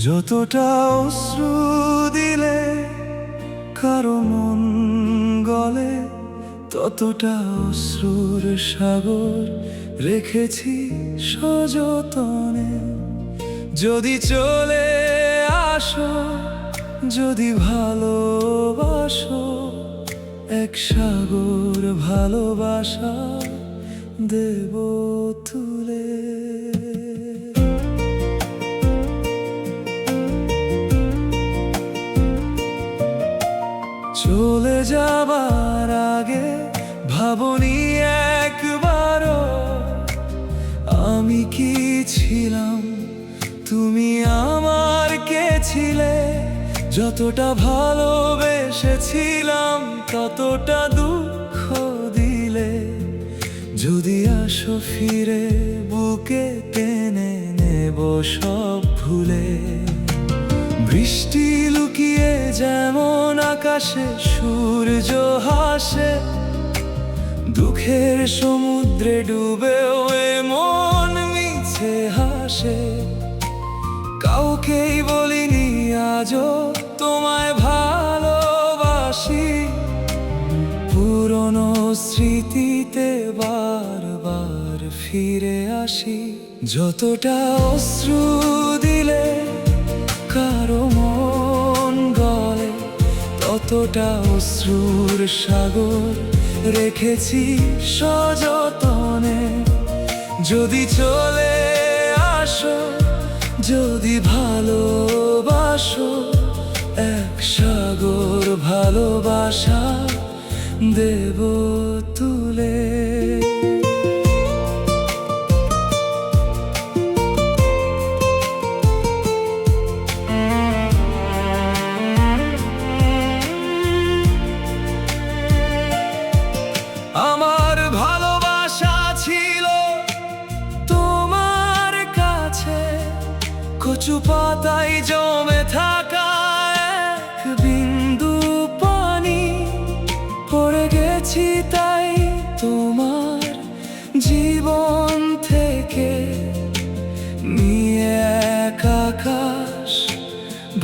যতটা অশ্রু দিলে কারো মন গলে, ততটা অশ্রুর সাগর রেখেছি সযতনে। যদি চলে আসো, যদি ভালোবাসো, এক সাগর ভালোবাসা দেব তুলে। চলে যাবার আগে ভাবনি একবারও, আমি কি ছিলাম, তুমি আমার কে ছিলে। যতটা ভালোবেসেছিলাম ততটা দুঃখ দিলে। যদি আসো ফিরে, বুকে টেনে নেব সব ভুলে। বৃষ্টি লুকিয়ে যেমন আকাশে সূর্য হাসে, দুঃখের সমুদ্রে ডুবেও মন মিছে হাসে। কাউকেই বলিনি আজও তোমায় ভালোবাসি, পুরনো স্মৃতিতে বারবার ফিরে আসি। যতটা অশ্রু দিলে কারো মন গলে, ততটা অশ্রুর সাগর রেখেছি সযতনে। যদি চলে আসো, যদি ভালোবাসো, এক সাগর ভালোবাসা দেব তুলে। আমার ভালোবাসা ছিল তোমার কাছে, কচু পাতায় জমে থাকা এক বিন্দু পানি। পড়ে গেছি তাই তোমার জীবন থেকে, নিয়ে এক আকাশ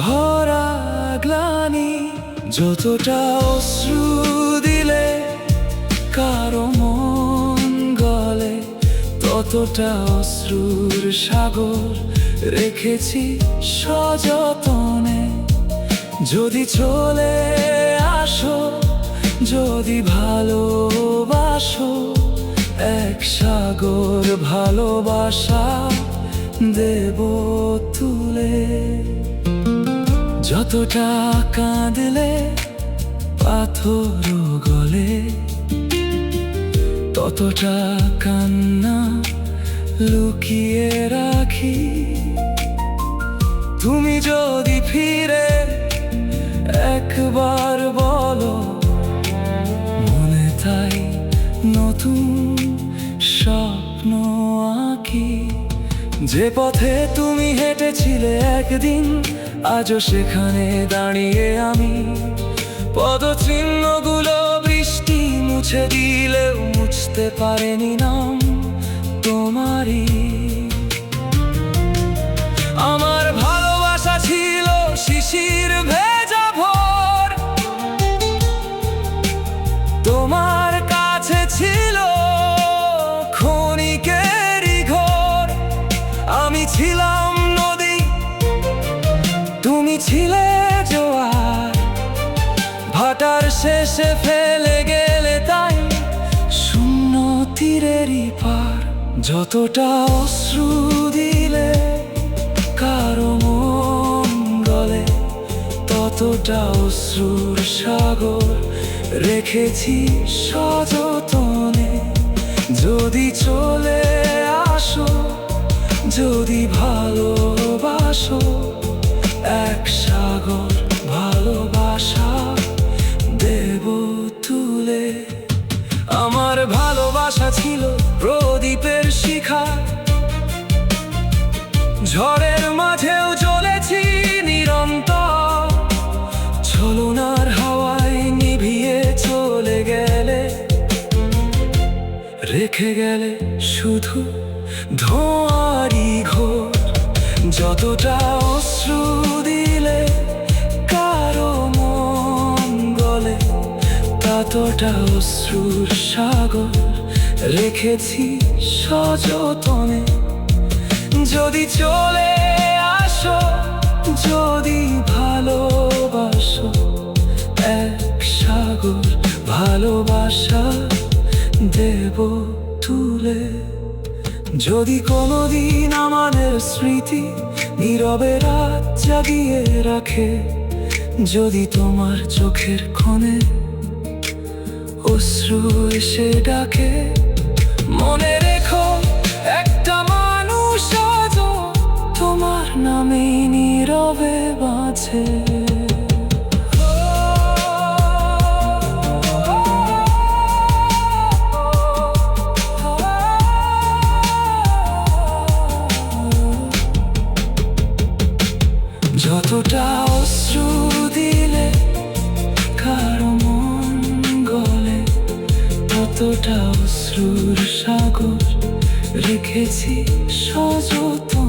ভরা গ্লানি। যতটা অশ্রু দিলে কারো মন গলে, ততটা অশ্রুর সাগর রেখেছি সযতনে। যদি চলে আসো, যদি ভালোবাসো, এক সাগর ভালোবাসা দেব তুলে। যতটা কাঁদলে পাথর গলে, ততটা কান্না লুকিয়ে রাখি। তুমি যদি ফিরে একবার বলো, মনে তাই নতুন স্বপ্ন আঁকি। যে পথে তুমি হেঁটেছিলে একদিন, আজও সেখানে দাঁড়িয়ে আমি। পদচিহ্নগুলো বৃষ্টি মুছে দিলেও মুছতে পারেনি নাম তোমারই। আমার ভালোবাসা ছিল শিশির ভেজা ভোর, তোমার কাছে ছিল ক্ষণিকেরই ঘোর। আমি ছিলাম নদী, তুমি ছিলে জোয়ার, ভাটার শেষে ফেলে গেলে তাই শূন্য তীরেরই পার। যতটা অশ্রু দিলে কারো মন গলে, ততটা অশ্রুর সাগর রেখেছি সযতনে। যদি চলে আসো, যদি ভালোবাসো, এক সাগর ভালোবাসা দেব তুলে। আমার ভালোবাসা ছিল প্রদীপের শিখা, ঝড়ের মাঝেও জ্বলেছি নিরন্তর। ছলনার হাওয়ায় নিভিয়ে চলে গেলে, রেখে গেলে শুধু ধোঁয়ারই ঘোর। যতটা অশ্রু দিলে কারো মন গলে, ততটা অশ্রুর সাগর রেখেছি সযতনে। যদি চলে আসো, যদি ভালোবাসো, এক সাগর ভালোবাসা দেব তুলে। যদি কোনোদিন আমাদের স্মৃতি নীরবে রাত জাগিয়ে রাখে, যদি তোমার চোখের কোণে অশ্রু এসে ডাকে, মনে রেখো একটা মানুষ আজও তোমার নামে নীরবে বাঁচে। যতটা অশ্রু দিলে কারো মন গলে, ততটা অশ্রুর সাগর রেখেছি সযতনে।